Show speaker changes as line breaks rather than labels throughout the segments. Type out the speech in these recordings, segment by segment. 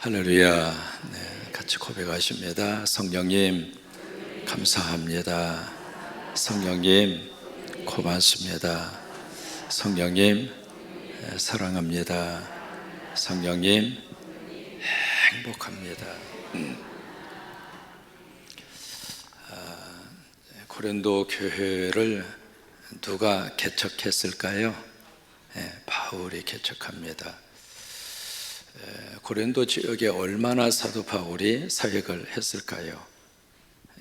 할렐루야. 같이 고백하십니다. 성령님 감사합니다. 성령님 고맙습니다. 성령님 사랑합니다. 성령님 행복합니다. 고린도 교회를 누가 개척했을까요? 바울이 개척합니다. 고린도 지역에 얼마나 사도 바울이 사역을 했을까요?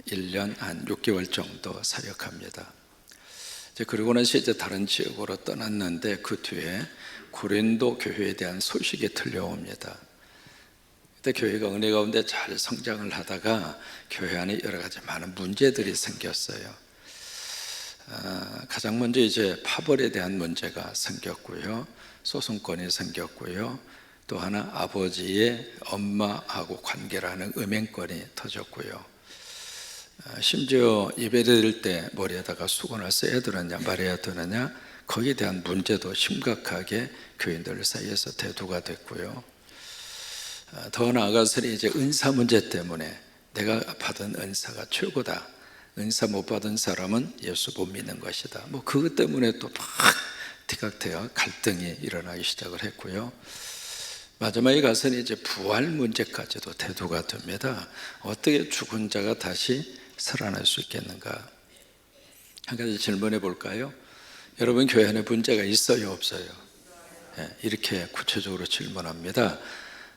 1년 한 6개월 정도 사역합니다. 그리고 나서 이제 다른 지역으로 떠났는데 그 뒤에 고린도 교회에 대한 소식이 들려옵니다. 그때 교회가 은혜 가운데 잘 성장을 하다가 교회 안에 여러 가지 많은 문제들이 생겼어요. 가장 먼저 이제 파벌에 대한 문제가 생겼고요, 소송권이 생겼고요, 또 하나 아버지의 엄마하고 관계라는 음행권이 터졌고요. 심지어 예배드릴 때 머리에다가 수건을 써야 되느냐 말아야 되느냐, 거기에 대한 문제도 심각하게 교인들 사이에서 대두가 됐고요. 더 나아가서는 이제 은사 문제 때문에 내가 받은 은사가 최고다, 은사 못 받은 사람은 예수 못 믿는 것이다, 그것 때문에 또 막 뒤각되어 갈등이 일어나기 시작을 했고요. 마지막에 가서는 이제 부활 문제까지도 대두가 됩니다. 어떻게 죽은 자가 다시 살아날 수 있겠는가? 한 가지 질문해 볼까요? 여러분 교회 안에 문제가 있어요, 없어요? 이렇게 구체적으로 질문합니다.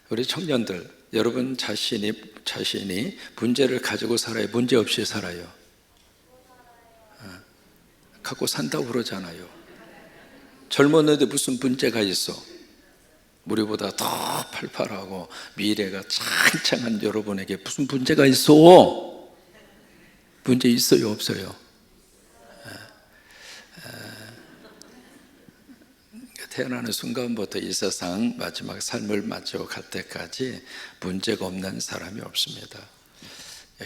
우리 청년들, 여러분 자신이 문제를 가지고 살아요, 문제 없이 살아요? 갖고 산다고 그러잖아요. 젊었는데 무슨 문제가 있어? 우리보다 더 팔팔하고 미래가 창창한 여러분에게 무슨 문제가 있어? 문제 있어요, 없어요? 태어나는 순간부터 이 세상 마지막 삶을 마치고 갈 때까지 문제가 없는 사람이 없습니다.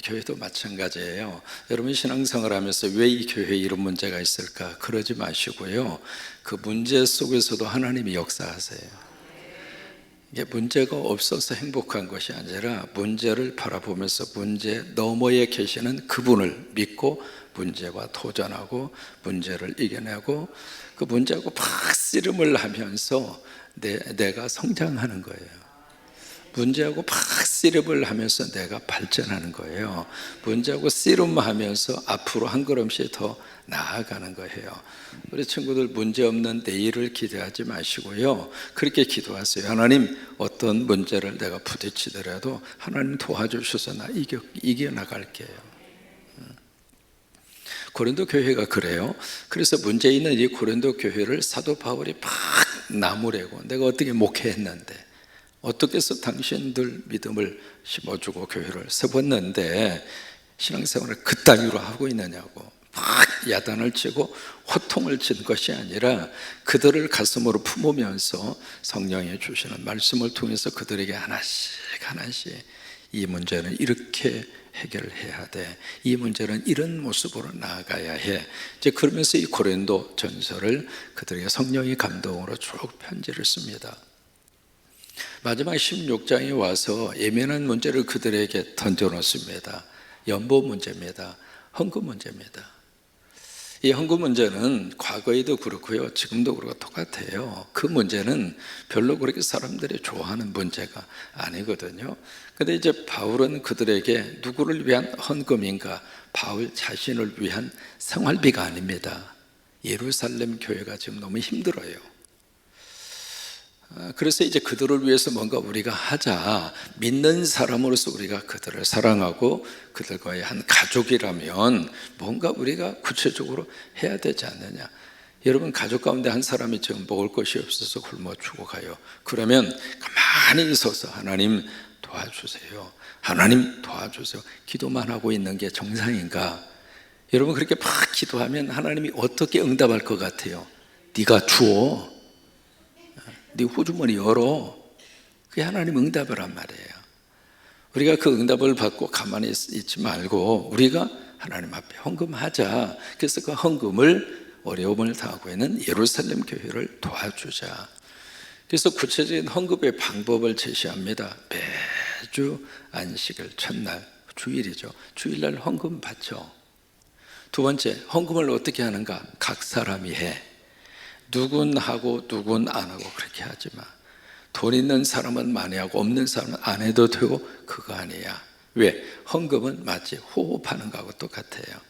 교회도 마찬가지예요. 여러분 신앙생활 하면서 왜 이 교회에 이런 문제가 있을까 그러지 마시고요, 그 문제 속에서도 하나님이 역사하세요. 이게 문제가 없어서 행복한 것이 아니라 문제를 바라보면서 문제 너머에 계시는 그분을 믿고 문제와 도전하고 문제를 이겨내고 그 문제하고 막 씨름을 하면서 내가 성장하는 거예요. 문제하고 막 씨름을 하면서 내가 발전하는 거예요. 문제하고 씨름하면서 앞으로 한 걸음씩 더 나아가는 거예요. 우리 친구들 문제 없는 내일을 기대하지 마시고요, 그렇게 기도하세요. 하나님, 어떤 문제를 내가 부딪히더라도 하나님 도와주셔서 나 이겨나갈게요. 고린도 교회가 그래요. 그래서 문제 있는 이 고린도 교회를 사도 바울이 막 나무래고, 내가 어떻게 목회했는데, 어떻게 해서 당신들 믿음을 심어주고 교회를 세웠는데 신앙생활을 그따위로 하고 있느냐고 막 야단을 치고 호통을 친 것이 아니라 그들을 가슴으로 품으면서 성령이 주시는 말씀을 통해서 그들에게 하나씩 이 문제는 이렇게 해결해야 돼, 이 문제는 이런 모습으로 나아가야 해. 이제 그러면서 이 고린도 전서를 그들에게 성령의 감동으로 쭉 편지를 씁니다. 마지막 16장에 와서 예민한 문제를 그들에게 던져놓습니다. 연보 문제입니다. 헌금 문제입니다. 이 헌금 문제는 과거에도 그렇고요, 지금도 그렇고 똑같아요. 그 문제는 별로 그렇게 사람들이 좋아하는 문제가 아니거든요. 근데 이제 바울은 그들에게 누구를 위한 헌금인가? 바울 자신을 위한 생활비가 아닙니다. 예루살렘 교회가 지금 너무 힘들어요. 그래서 이제 그들을 위해서 뭔가 우리가 하자, 믿는 사람으로서 우리가 그들을 사랑하고 그들과의 한 가족이라면 뭔가 우리가 구체적으로 해야 되지 않느냐. 여러분 가족 가운데 한 사람이 지금 먹을 것이 없어서 굶어 죽어가요. 그러면 가만히 있어서 하나님 도와주세요, 하나님 도와주세요, 기도만 하고 있는 게 정상인가? 여러분 그렇게 막 기도하면 하나님이 어떻게 응답할 것 같아요? 네가 주어, 네 호주머니 열어. 그게 하나님 응답이란 말이에요. 우리가 그 응답을 받고 가만히 있지 말고 우리가 하나님 앞에 헌금하자. 그래서 그 헌금을 어려움을 당하고 있는 예루살렘 교회를 도와주자. 그래서 구체적인 헌금의 방법을 제시합니다. 매주 안식일 첫날 주일이죠. 주일날 헌금 받죠. 두 번째, 헌금을 어떻게 하는가? 각 사람이 해. 누군 하고 누군 안 하고 그렇게 하지 마. 돈 있는 사람은 많이 하고 없는 사람은 안 해도 되고 그거 아니야. 왜? 헌금은 마치 호흡하는 거하고 똑같아요.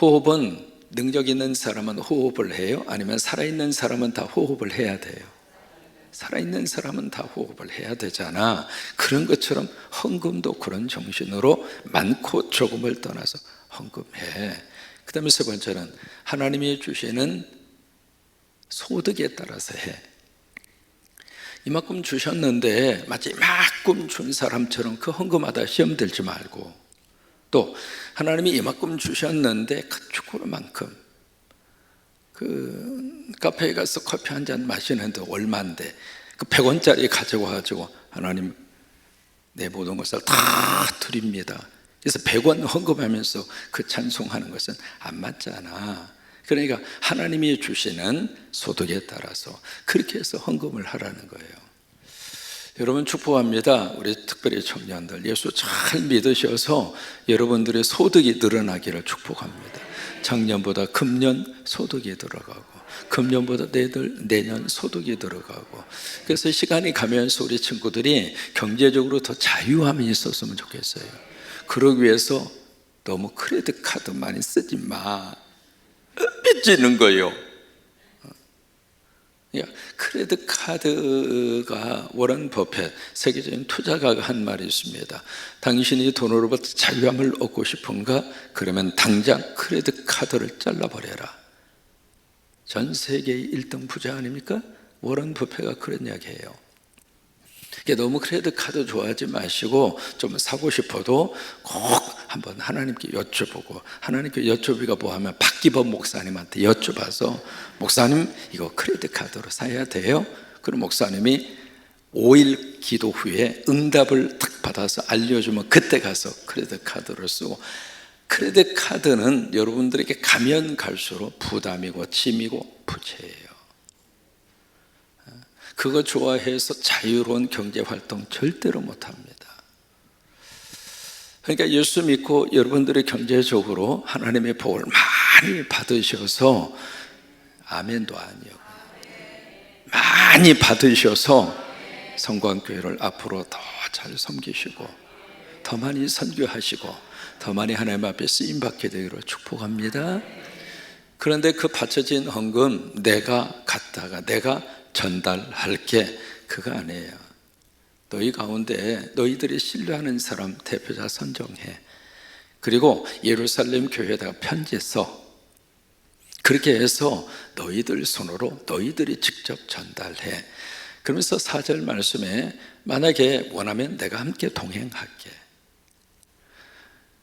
호흡은 능력 있는 사람은 호흡을 해요? 아니면 살아있는 사람은 다 호흡을 해야 돼요? 살아있는 사람은 다 호흡을 해야 되잖아. 그런 것처럼 헌금도 그런 정신으로 많고 조금을 떠나서 헌금해. 그 다음에 세 번째는 하나님이 주시는 소득에 따라서 해. 이만큼 주셨는데 마치 이만큼 준 사람처럼 그 헌금하다 시험 들지 말고, 또 하나님이 이만큼 주셨는데 그 조그만큼, 그 카페에 가서 커피 한 잔 마시는데 얼마인데 그 100원짜리 가지고 가지고 하나님 내 모든 것을 다 드립니다. 그래서 100원 헌금하면서 그 찬송하는 것은 안 맞잖아. 그러니까 하나님이 주시는 소득에 따라서 그렇게 해서 헌금을 하라는 거예요. 여러분 축복합니다. 우리 특별히 청년들 예수 잘 믿으셔서 여러분들의 소득이 늘어나기를 축복합니다. 작년보다 금년 소득이 들어가고 금년보다 내년 소득이 들어가고, 그래서 시간이 가면서 우리 친구들이 경제적으로 더 자유함이 있었으면 좋겠어요. 그러기 위해서 너무 크레딧 카드 많이 쓰지 마. 빚지는 거예요. 크레딧 카드가 워런 버핏 세계적인 투자가가 한 말이 있습니다. 당신이 돈으로부터 자유함을 얻고 싶은가? 그러면 당장 크레딧 카드를 잘라버려라. 전 세계의 1등 부자 아닙니까? 워런 버핏가 그런 이야기예요. 너무 크레딧 카드 좋아하지 마시고 좀 사고 싶어도 꼭 한번 하나님께 여쭤보고, 하나님께 여쭤보기가 뭐하면 박기범 목사님한테 여쭤봐서 목사님 이거 크레딧 카드로 사야 돼요? 그럼 목사님이 5일 기도 후에 응답을 딱 받아서 알려주면 그때 가서 크레딧 카드를 쓰고, 크레딧 카드는 여러분들에게 가면 갈수록 부담이고 짐이고 부채예요. 그거 좋아해서 자유로운 경제활동 절대로 못합니다. 그러니까 예수 믿고 여러분들이 경제적으로 하나님의 복을 많이 받으셔서, 아멘도 아니요, 많이 받으셔서 성광교회를 앞으로 더 잘 섬기시고 더 많이 선교하시고 더 많이 하나님 앞에 쓰임받게 되기를 축복합니다. 그런데 그 바쳐진 헌금 내가 갖다가 내가 전달할게, 그거 아니에요. 너희 가운데 너희들이 신뢰하는 사람 대표자 선정해. 그리고 예루살렘 교회에다가 편지 써. 그렇게 해서 너희들 손으로 너희들이 직접 전달해. 그러면서 4절 말씀에 만약에 원하면 내가 함께 동행할게.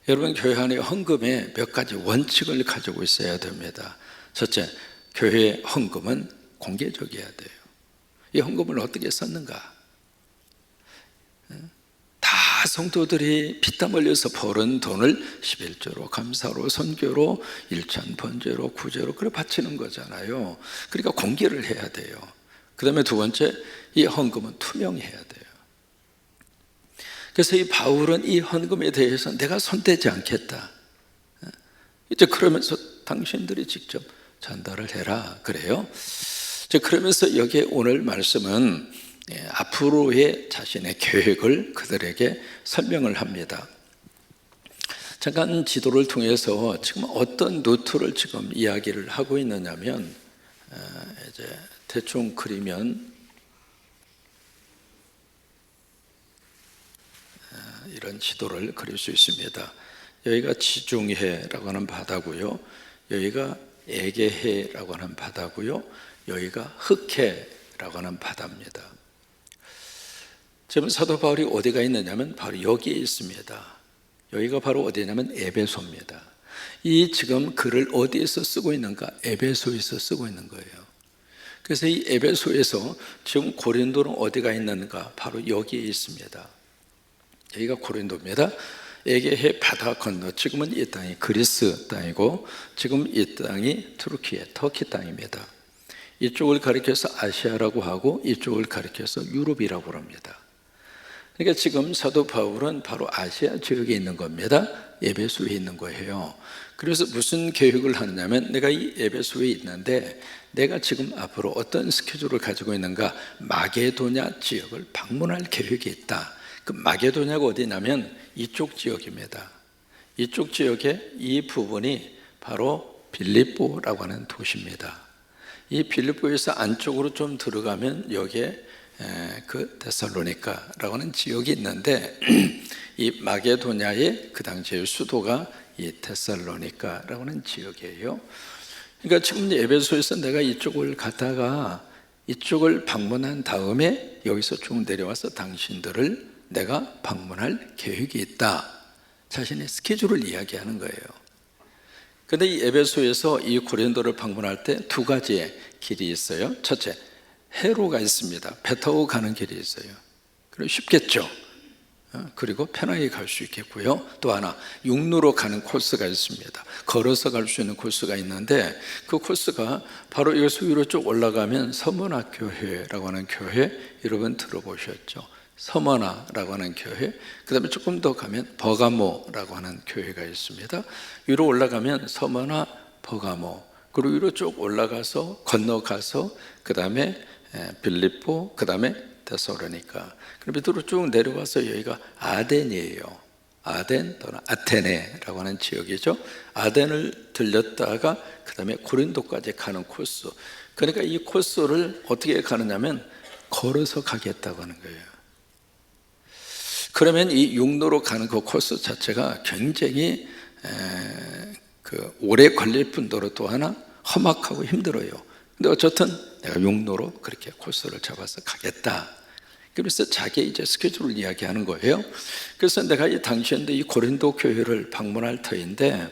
여러분 교회 안에 헌금에 몇 가지 원칙을 가지고 있어야 됩니다. 첫째, 교회의 헌금은 공개적이어야 돼요. 이 헌금을 어떻게 썼는가? 다 성도들이 피땀 흘려서 벌은 돈을 11조로 감사로 선교로 일천 번제로 구제로 그래 바치는 거잖아요. 그러니까 공개를 해야 돼요. 그 다음에 두 번째, 이 헌금은 투명해야 돼요. 그래서 이 바울은 이 헌금에 대해서 내가 손대지 않겠다. 이제 그러면서 당신들이 직접 전달을 해라 그래요. 그러면서 여기에 오늘 말씀은 앞으로의 자신의 계획을 그들에게 설명을 합니다. 잠깐 지도를 통해서 지금 어떤 루트를 지금 이야기를 하고 있느냐면, 이제 대충 그리면 이런 지도를 그릴 수 있습니다. 여기가 지중해라고 하는 바다고요, 여기가 에게해라고 하는 바다고요, 여기가 흑해라고 하는 바다입니다. 지금 사도 바울이 어디가 있느냐면 바로 여기에 있습니다. 여기가 바로 어디냐면 에베소입니다. 이 지금 글을 어디에서 쓰고 있는가? 에베소에서 쓰고 있는 거예요. 그래서 이 에베소에서 지금 고린도는 어디가 있는가? 바로 여기에 있습니다. 여기가 고린도입니다. 에게해 바다 건너, 지금은 이 땅이 그리스 땅이고 지금 이 땅이 투르키예, 터키 땅입니다. 이쪽을 가리켜서 아시아라고 하고 이쪽을 가리켜서 유럽이라고 합니다. 그러니까 지금 사도 바울은 바로 아시아 지역에 있는 겁니다. 에베소에 있는 거예요. 그래서 무슨 계획을 하느냐면, 내가 이 에베소에 있는데 내가 지금 앞으로 어떤 스케줄을 가지고 있는가, 마게도냐 지역을 방문할 계획이 있다. 그 마게도냐가 어디냐면 이쪽 지역입니다. 이쪽 지역의 이 부분이 바로 빌립보라고 하는 도시입니다. 이 빌립보에서 안쪽으로 좀 들어가면 여기에 그 데살로니가라고 하는 지역이 있는데, 이 마게도냐의 그 당시의 수도가 이 데살로니가라고 하는 지역이에요. 그러니까 지금 에베소에서 내가 이쪽을 갔다가 이쪽을 방문한 다음에 여기서 쭉 내려와서 당신들을 내가 방문할 계획이 있다. 자신의 스케줄을 이야기하는 거예요. 그런데 이 에베소에서 이 고린도를 방문할 때 두 가지의 길이 있어요. 첫째, 해로가 있습니다. 배 타고 가는 길이 있어요. 그리고 쉽겠죠. 그리고 편하게 갈 수 있겠고요. 또 하나, 육로로 가는 코스가 있습니다. 걸어서 갈 수 있는 코스가 있는데, 그 코스가 바로 여기서 위로 쭉 올라가면 서머나 교회라고 하는 교회, 여러분 들어보셨죠? 서머나라고 하는 교회, 그 다음에 조금 더 가면 버가모라고 하는 교회가 있습니다. 위로 올라가면 서머나, 버가모, 그리고 위로 쭉 올라가서 건너가서 그 다음에 빌립보, 그 다음에 데살로니가, 그리고 밑으로 쭉 내려와서 여기가 아덴이에요. 아덴 또는 아테네라고 하는 지역이죠. 아덴을 들렸다가 그 다음에 고린도까지 가는 코스. 그러니까 이 코스를 어떻게 가느냐면 걸어서 가겠다고 하는 거예요. 그러면 이 육로로 가는 그 코스 자체가 굉장히 오래 걸릴 뿐더러 또 하나 험악하고 힘들어요. 근데 어쨌든 내가 육로로 그렇게 코스를 잡아서 가겠다. 그래서 자기 이제 스케줄을 이야기하는 거예요. 그래서 내가 이 당시인데 이 고린도 교회를 방문할 터인데,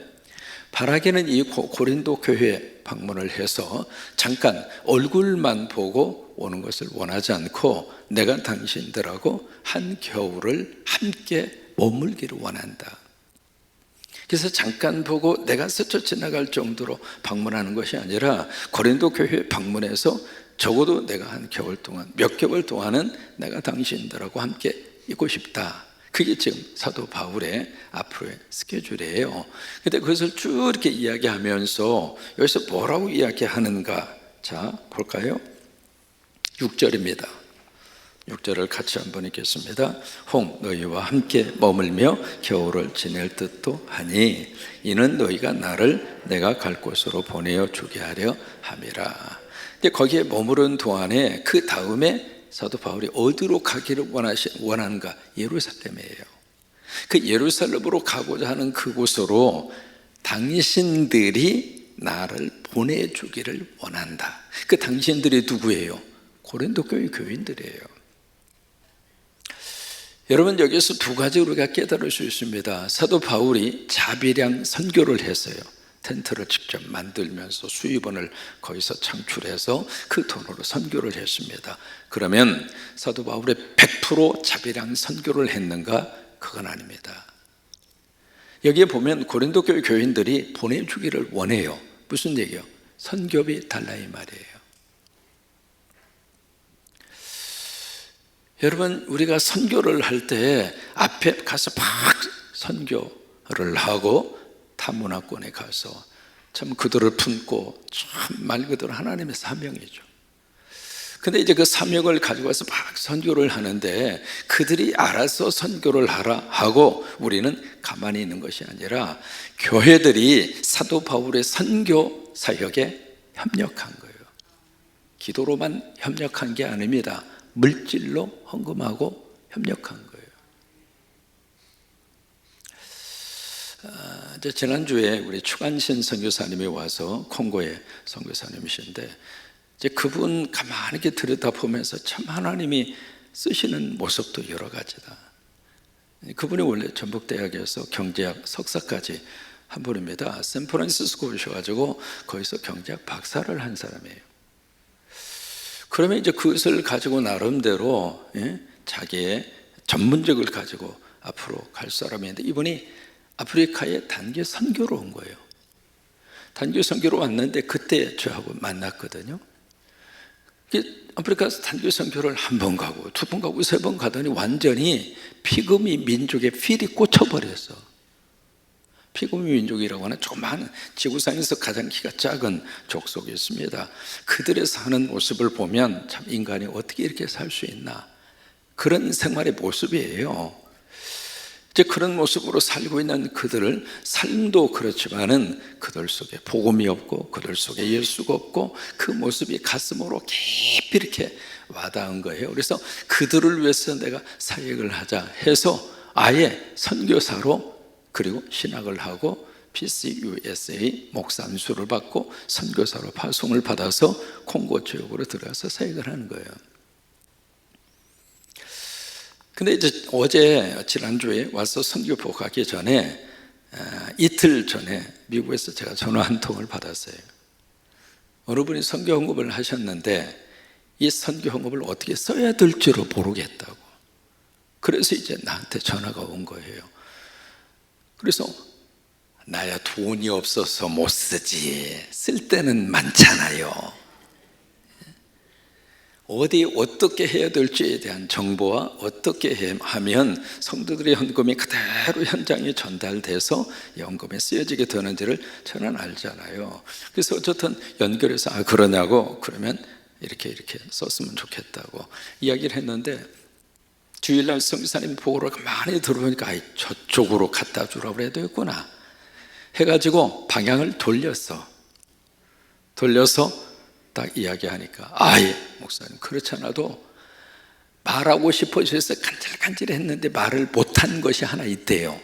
바라기는 이 고린도 교회 방문을 해서 잠깐 얼굴만 보고 오는 것을 원하지 않고, 내가 당신들하고 한 겨울을 함께 머물기를 원한다. 그래서 잠깐 보고 내가 스쳐 지나갈 정도로 방문하는 것이 아니라, 고린도 교회 방문해서 적어도 내가 한 겨울 동안, 몇 개월 동안은 내가 당신들하고 함께 있고 싶다. 그게 지금 사도 바울의 앞으로의 스케줄이에요. 근데 그것을 쭉 이렇게 이야기하면서 여기서 뭐라고 이야기하는가? 자, 볼까요? 6절입니다. 6절을 같이 한번 읽겠습니다. 홍 너희와 함께 머물며 겨울을 지낼 듯도 하니 이는 너희가 나를 내가 갈 곳으로 보내어 주게 하려 함이라. 근데 거기에 머무른 동안에 그 다음에 사도 바울이 어디로 가기를 원하는가? 예루살렘이에요. 그 예루살렘으로 가고자 하는 그곳으로 당신들이 나를 보내주기를 원한다. 그 당신들이 누구예요? 고린도 교회 교인들이에요. 여러분, 여기서 두 가지 우리가 깨달을 수 있습니다. 사도 바울이 자비량 선교를 했어요. 텐트를 직접 만들면서 수입원을 거기서 창출해서 그 돈으로 선교를 했습니다. 그러면 사도 바울이 100% 자비량 선교를 했는가? 그건 아닙니다. 여기에 보면 고린도 교회 교인들이 보내주기를 원해요. 무슨 얘기요? 선교비 달라 이 말이에요. 여러분, 우리가 선교를 할 때 앞에 가서 막 선교를 하고 타문화권에 가서 참 그들을 품고 참 말 그대로 하나님의 사명이죠. 근데 이제 그 사명을 가지고 와서 막 선교를 하는데 그들이 알아서 선교를 하라 하고 우리는 가만히 있는 것이 아니라 교회들이 사도 바울의 선교 사역에 협력한 거예요. 기도로만 협력한 게 아닙니다. 물질로 헌금하고 협력한 거예요. 이제 지난주에 우리 추관신 선교사님이 와서 콩고의 선교사님이신데, 이제 그분 가만히 이렇게 들여다보면서 참 하나님이 쓰시는 모습도 여러 가지다. 그분이 원래 전북대학에서 경제학 석사까지 한 분입니다. 샌프란시스코 오셔가지고 거기서 경제학 박사를 한 사람이에요. 그러면 이제 그것을 가지고 나름대로 자기의 전문적을 가지고 앞으로 갈 사람인데, 이분이 아프리카에 단기 선교로 온 거예요. 단기 선교로 왔는데 그때 저하고 만났거든요. 아프리카에서 단기 선교를 한 번 가고 두 번 가고 세 번 가더니 완전히 피그미 민족의 필이 꽂혀버렸어. 피그미 민족이라고 하는 조그마한 지구상에서 가장 키가 작은 족속이 있습니다. 그들의 사는 모습을 보면 참 인간이 어떻게 이렇게 살 수 있나, 그런 생활의 모습이에요. 이제 그런 모습으로 살고 있는 그들을, 삶도 그렇지만은 그들 속에 복음이 없고 그들 속에 예수가 없고 그 모습이 가슴으로 깊이 이렇게 와닿은 거예요. 그래서 그들을 위해서 내가 사역을 하자 해서 아예 선교사로, 그리고 신학을 하고 PCUSA 목사 안수를 받고 선교사로 파송을 받아서 콩고 지역으로 들어가서 사역을 하는 거예요. 근데 이제 지난주에 와서 선교포 가기 전에 이틀 전에 미국에서 제가 전화 한 통을 받았어요. 어느 분이 선교 헌금을 하셨는데 이 선교 헌금을 어떻게 써야 될지를 모르겠다고. 그래서 이제 나한테 전화가 온 거예요. 그래서 나야 돈이 없어서 못 쓰지, 쓸 때는 많잖아요. 어떻게 해야 될지에 대한 정보와 어떻게 하면 성도들의 헌금이 그대로 현장에 전달돼서 헌금에 쓰여지게 되는지를 저는 알잖아요. 그래서 어쨌든 연결해서 그러냐고, 그러면 이렇게 썼으면 좋겠다고 이야기를 했는데, 주일날 성교사님 보고를 많이 들어보니까 저쪽으로 갖다 주라고 해야 되겠구나 해가지고 방향을 돌려서 딱 이야기하니까, 목사님 그렇지 않아도 말하고 싶어져서 간질간질했는데 말을 못한 것이 하나 있대요.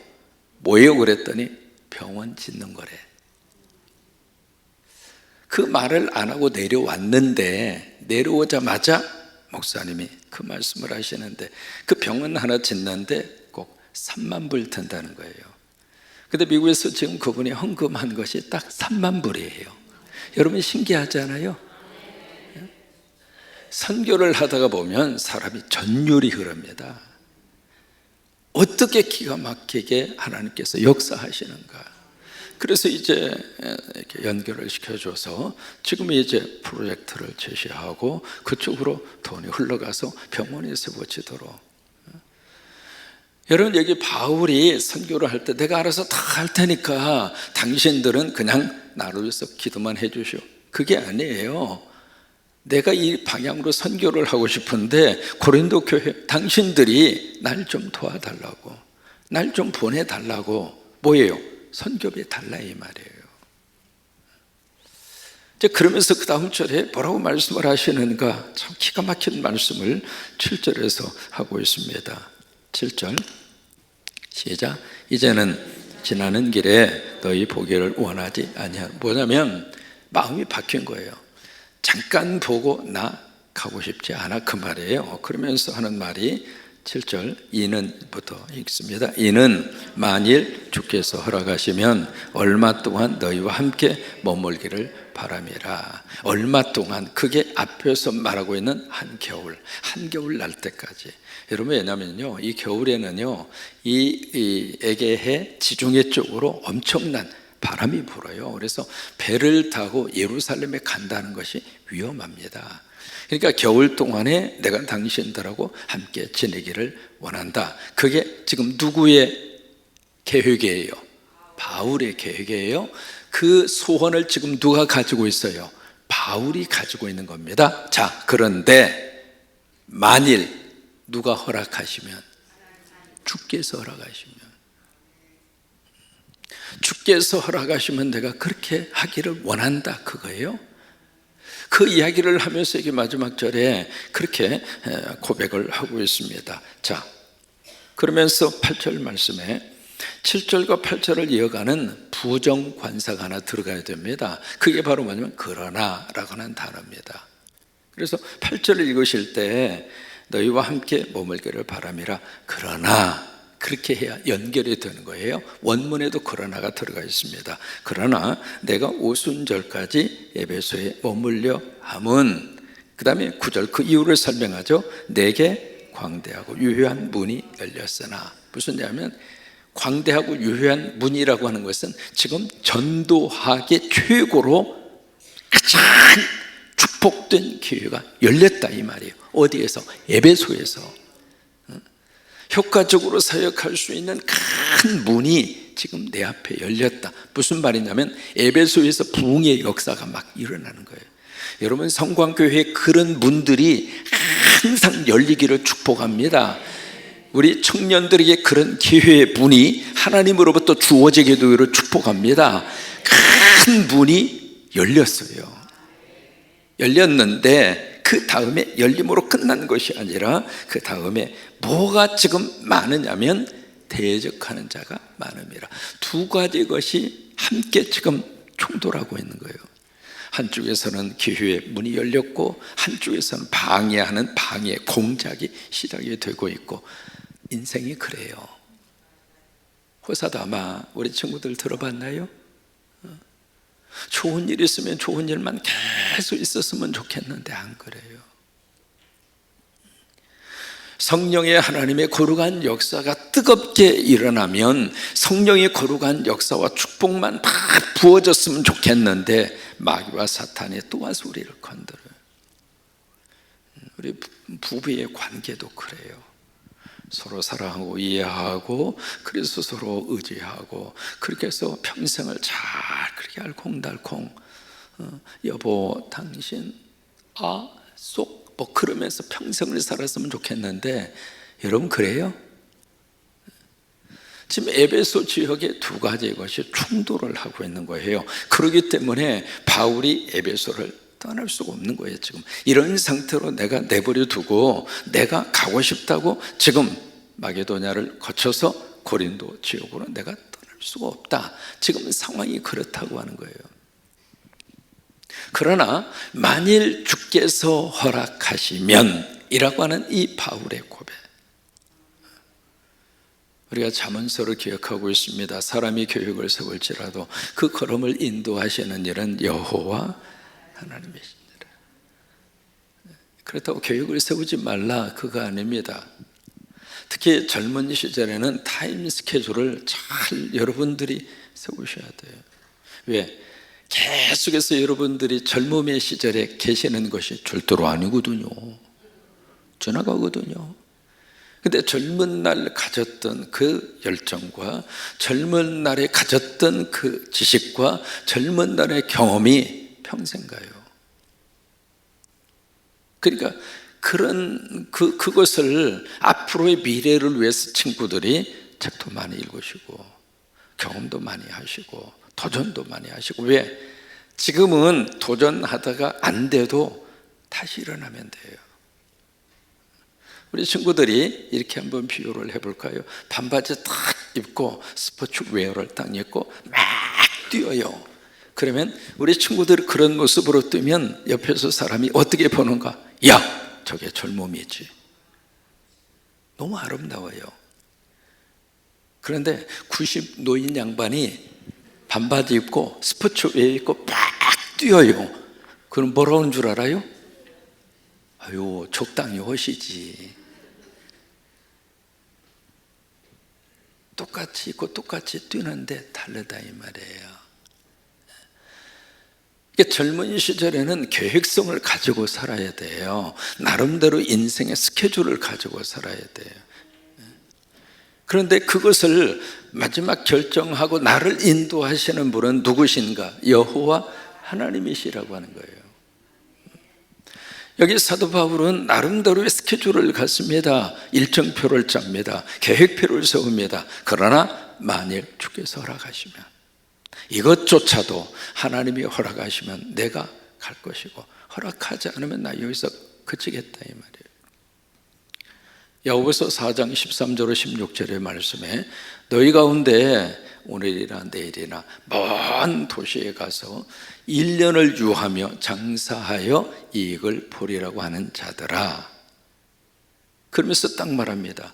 뭐예요? 그랬더니 병원 짓는 거래. 그 말을 안 하고 내려왔는데 내려오자마자 목사님이 그 말씀을 하시는데, 그 병원 하나 짓는데 꼭 3만 불 든다는 거예요. 근데 미국에서 지금 그분이 헌금한 것이 딱 3만 불이에요. 여러분 신기하잖아요. 선교를 하다가 보면 사람이 전율이 흐릅니다. 어떻게 기가 막히게 하나님께서 역사하시는가. 그래서 이제 이렇게 연결을 시켜줘서 지금 이제 프로젝트를 제시하고 그쪽으로 돈이 흘러가서 병원에 세워지도록. 여러분, 여기 바울이 선교를 할 때 내가 알아서 다 할 테니까 당신들은 그냥 나를 위해서 기도만 해주시오, 그게 아니에요. 내가 이 방향으로 선교를 하고 싶은데 고린도 교회 당신들이 날 좀 도와달라고, 날 좀 보내달라고. 뭐예요? 선교비 달라 이 말이에요. 이제 그러면서 그 다음 절에 뭐라고 말씀을 하시는가, 참 기가 막힌 말씀을 7절에서 하고 있습니다. 7절 시작. 이제는 지나는 길에 너희 보기를 원하지 아니하노. 뭐냐면 마음이 바뀐 거예요. 잠깐 보고 나 가고 싶지 않아, 그 말이에요. 그러면서 하는 말이 7절 이는부터 읽습니다. 이는 만일 주께서 허락하시면 얼마 동안 너희와 함께 머물기를 바람이라. 얼마 동안, 그게 앞에서 말하고 있는 한겨울 날 때까지. 여러분, 왜냐면요, 이 겨울에는요, 이 에게해 지중해 쪽으로 엄청난 바람이 불어요. 그래서 배를 타고 예루살렘에 간다는 것이 위험합니다. 그러니까 겨울 동안에 내가 당신들하고 함께 지내기를 원한다. 그게 지금 누구의 계획이에요? 바울의 계획이에요. 그 소원을 지금 누가 가지고 있어요? 바울이 가지고 있는 겁니다. 자, 그런데 만일 누가 허락하시면, 주께서 허락하시면 내가 그렇게 하기를 원한다, 그거예요. 그 이야기를 하면서 이게 마지막 절에 그렇게 고백을 하고 있습니다. 자, 그러면서 8절 말씀에 7절과 8절을 이어가는 부정관사가 하나 들어가야 됩니다. 그게 바로 뭐냐면 그러나 라고 하는 단어입니다. 그래서 8절을 읽으실 때 너희와 함께 머물기를 바람이라, 그러나, 그렇게 해야 연결이 되는 거예요. 원문에도 그러나가 들어가 있습니다. 그러나 내가 오순절까지 에베소에 머물려 함은, 그 다음에 9절 그 이유를 설명하죠. 내게 광대하고 유효한 문이 열렸으나. 무슨 얘기냐면 광대하고 유효한 문이라고 하는 것은 지금 전도학의 최고로 가장 축복된 기회가 열렸다 이 말이에요. 어디에서? 에베소에서. 효과적으로 사역할 수 있는 큰 문이 지금 내 앞에 열렸다. 무슨 말이냐면 에베소에서 부흥의 역사가 막 일어나는 거예요. 여러분, 성광교회에 그런 문들이 항상 열리기를 축복합니다. 우리 청년들에게 그런 기회의 문이 하나님으로부터 주어지게 되기를 축복합니다. 큰 문이 열렸어요. 열렸는데 그 다음에 열림으로 끝난 것이 아니라 그 다음에 뭐가 지금 많으냐면 대적하는 자가 많음이라. 두 가지 것이 함께 지금 충돌하고 있는 거예요. 한쪽에서는 기회의 문이 열렸고 한쪽에서는 방해하는 방해 공작이 시작이 되고 있고. 인생이 그래요. 호사도 아마 우리 친구들 들어봤나요? 좋은 일 있으면 좋은 일만 계속 있었으면 좋겠는데 안 그래요. 성령의 하나님의 거룩한 역사가 뜨겁게 일어나면 성령의 거룩한 역사와 축복만 다 부어졌으면 좋겠는데 마귀와 사탄이 또 와서 우리를 건드려요. 우리 부부의 관계도 그래요. 서로 사랑하고 이해하고 그래서 서로 의지하고 그렇게 해서 평생을 잘 그렇게 알콩달콩 여보 당신 쏙 뭐 그러면서 평생을 살았으면 좋겠는데 여러분 그래요? 지금 에베소 지역에 두 가지의 것이 충돌을 하고 있는 거예요. 그렇기 때문에 바울이 에베소를 떠날 수가 없는 거예요. 지금 이런 상태로 내가 내버려 두고 내가 가고 싶다고 지금 마게도냐를 거쳐서 고린도 지역으로 내가 떠날 수가 없다. 지금 상황이 그렇다고 하는 거예요. 그러나 만일 주께서 허락하시면 이라고 하는 이 바울의 고백, 우리가 잠언서를 기억하고 있습니다. 사람이 계획을 세울지라도 그 걸음을 인도하시는 일은 여호와 하나님이시니라. 그렇다고 계획을 세우지 말라 그거 아닙니다. 특히 젊은 시절에는 타임 스케줄을 잘 여러분들이 세우셔야 돼요. 왜? 계속해서 여러분들이 젊음의 시절에 계시는 것이 절대로 아니거든요. 지나가거든요. 근데 젊은 날 가졌던 그 열정과 젊은 날에 가졌던 그 지식과 젊은 날의 경험이 평생 가요. 그러니까 그것을 앞으로의 미래를 위해서 친구들이 책도 많이 읽으시고 경험도 많이 하시고 도전도 많이 하시고. 왜? 지금은 도전하다가 안 돼도 다시 일어나면 돼요. 우리 친구들이 이렇게 한번 비유를 해볼까요? 반바지 딱 입고 스포츠웨어를 딱 입고 막 뛰어요. 그러면 우리 친구들이 그런 모습으로 뛰면 옆에서 사람이 어떻게 보는가? 야, 저게 젊음이지. 너무 아름다워요. 그런데 90 노인 양반이 반바지 입고 스포츠웨어 입고 막 뛰어요. 그럼 뭐라고 하는 줄 알아요? 아유, 적당히 하시지. 똑같이 입고 똑같이 뛰는데 다르다 이 말이에요. 젊은 시절에는 계획성을 가지고 살아야 돼요. 나름대로 인생의 스케줄을 가지고 살아야 돼요. 그런데 그것을 마지막 결정하고 나를 인도하시는 분은 누구신가? 여호와 하나님이시라고 하는 거예요. 여기 사도 바울은 나름대로의 스케줄을 갖습니다. 일정표를 짭니다. 계획표를 세웁니다. 그러나 만일 주께서 허락하시면, 이것조차도 하나님이 허락하시면 내가 갈 것이고 허락하지 않으면 나 여기서 그치겠다 이 말이에요. 야고보서 4장 13절로 16절의 말씀에 너희 가운데 오늘이나 내일이나 먼 도시에 가서 1년을 유하며 장사하여 이익을 보리라고 하는 자들아, 그러면서 딱 말합니다.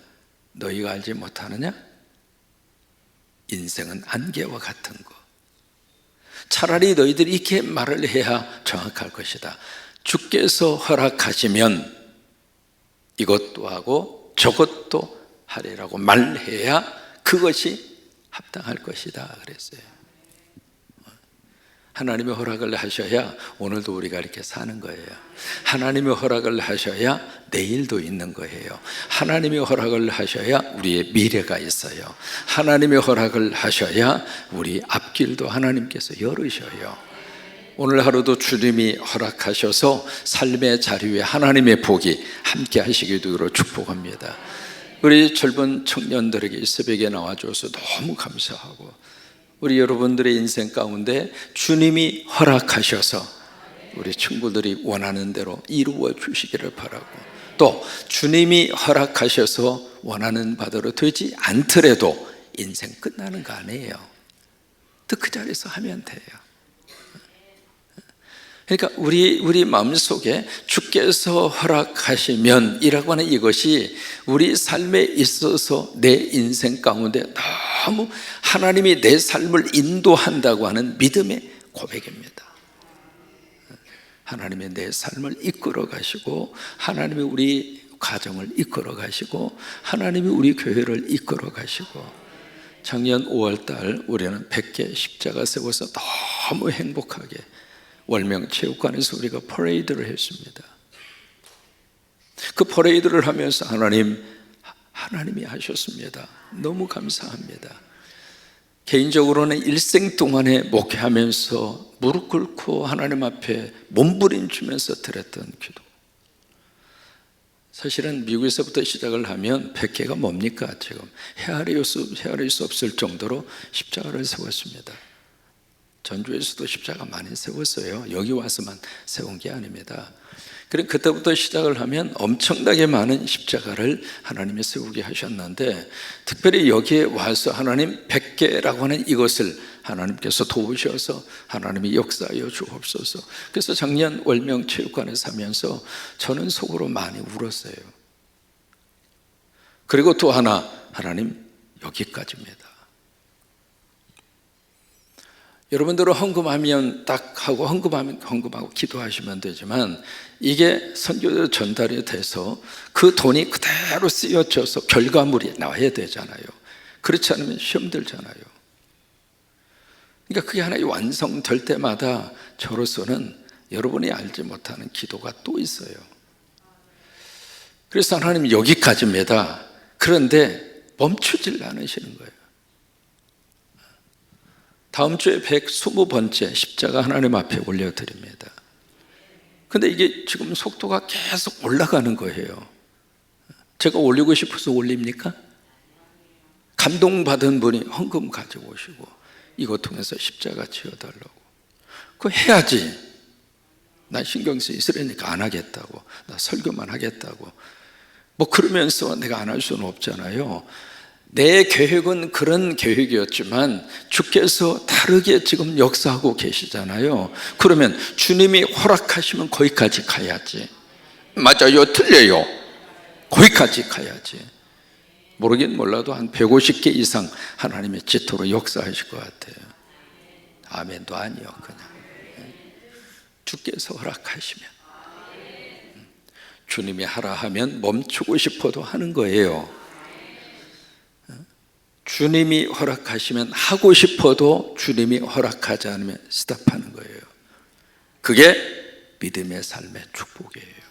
너희가 알지 못하느냐? 인생은 안개와 같은 거. 차라리 너희들이 이렇게 말을 해야 정확할 것이다. 주께서 허락하시면 이것도 하고 저것도 하리라고 말해야 그것이 합당할 것이다 그랬어요. 하나님의 허락을 하셔야 오늘도 우리가 이렇게 사는 거예요. 하나님의 허락을 하셔야 내일도 있는 거예요. 하나님의 허락을 하셔야 우리의 미래가 있어요. 하나님의 허락을 하셔야 우리 앞길도 하나님께서 열으셔요. 오늘 하루도 주님이 허락하셔서 삶의 자리에 하나님의 복이 함께 하시게 되도록 축복합니다. 우리 젊은 청년들에게 이 새벽에 나와줘서 너무 감사하고, 우리 여러분들의 인생 가운데 주님이 허락하셔서 우리 친구들이 원하는 대로 이루어 주시기를 바라고, 또 주님이 허락하셔서 원하는 바대로 되지 않더라도 인생 끝나는 거 아니에요. 또 그 자리에서 하면 돼요. 그러니까 우리 마음속에 주께서 허락하시면 이라고 하는 이것이 우리 삶에 있어서 내 인생 가운데 너무 하나님이 내 삶을 인도한다고 하는 믿음의 고백입니다. 하나님이 내 삶을 이끌어 가시고, 하나님이 우리 가정을 이끌어 가시고, 하나님이 우리 교회를 이끌어 가시고, 작년 5월달 우리는 100개 십자가 세워서 너무 행복하게 월명체육관에서 우리가 퍼레이드를 했습니다. 그 퍼레이드를 하면서 하나님이 하셨습니다. 너무 감사합니다. 개인적으로는 일생 동안에 목회하면서 무릎 꿇고 하나님 앞에 몸부림치면서 드렸던 기도. 사실은 미국에서부터 시작을 하면 100개가 뭡니까? 지금 헤아릴 수 없을 정도로 십자가를 세웠습니다. 전주에서도 십자가 많이 세웠어요. 여기 와서만 세운 게 아닙니다. 그때부터 시작을 하면 엄청나게 많은 십자가를 하나님이 세우게 하셨는데, 특별히 여기에 와서 하나님 100개라고 하는 이것을 하나님께서 도우셔서 하나님이 역사하여 주옵소서. 그래서 작년 월명체육관에서 하면서 저는 속으로 많이 울었어요. 그리고 또 하나님 여기까지입니다. 여러분들은 헌금하면 딱 하고 헌금하고 기도하시면 되지만, 이게 선교로 전달이 돼서 그 돈이 그대로 쓰여져서 결과물이 나와야 되잖아요. 그렇지 않으면 시험 들잖아요. 그러니까 그게 하나의 완성될 때마다 저로서는 여러분이 알지 못하는 기도가 또 있어요. 그래서 하나님 여기까지입니다. 그런데 멈추질 않으시는 거예요. 다음 주에 120번째 십자가 하나님 앞에 올려드립니다. 근데 이게 지금 속도가 계속 올라가는 거예요. 제가 올리고 싶어서 올립니까? 감동받은 분이 헌금 가져오시고 이것 통해서 십자가 지어달라고. 그거 해야지. 나 신경 쓰이니까 안 하겠다고, 나 설교만 하겠다고, 뭐 그러면서 내가 안 할 수는 없잖아요. 내 계획은 그런 계획이었지만 주께서 다르게 지금 역사하고 계시잖아요. 그러면 주님이 허락하시면 거기까지 가야지. 맞아요? 틀려요? 거기까지 가야지. 모르긴 몰라도 한 150개 이상 하나님의 지토로 역사하실 것 같아요. 아멘도 아니요, 그냥 주께서 허락하시면, 주님이 하라 하면 멈추고 싶어도 하는 거예요. 주님이 허락하시면 하고 싶어도 주님이 허락하지 않으면 스탑하는 거예요. 그게 믿음의 삶의 축복이에요.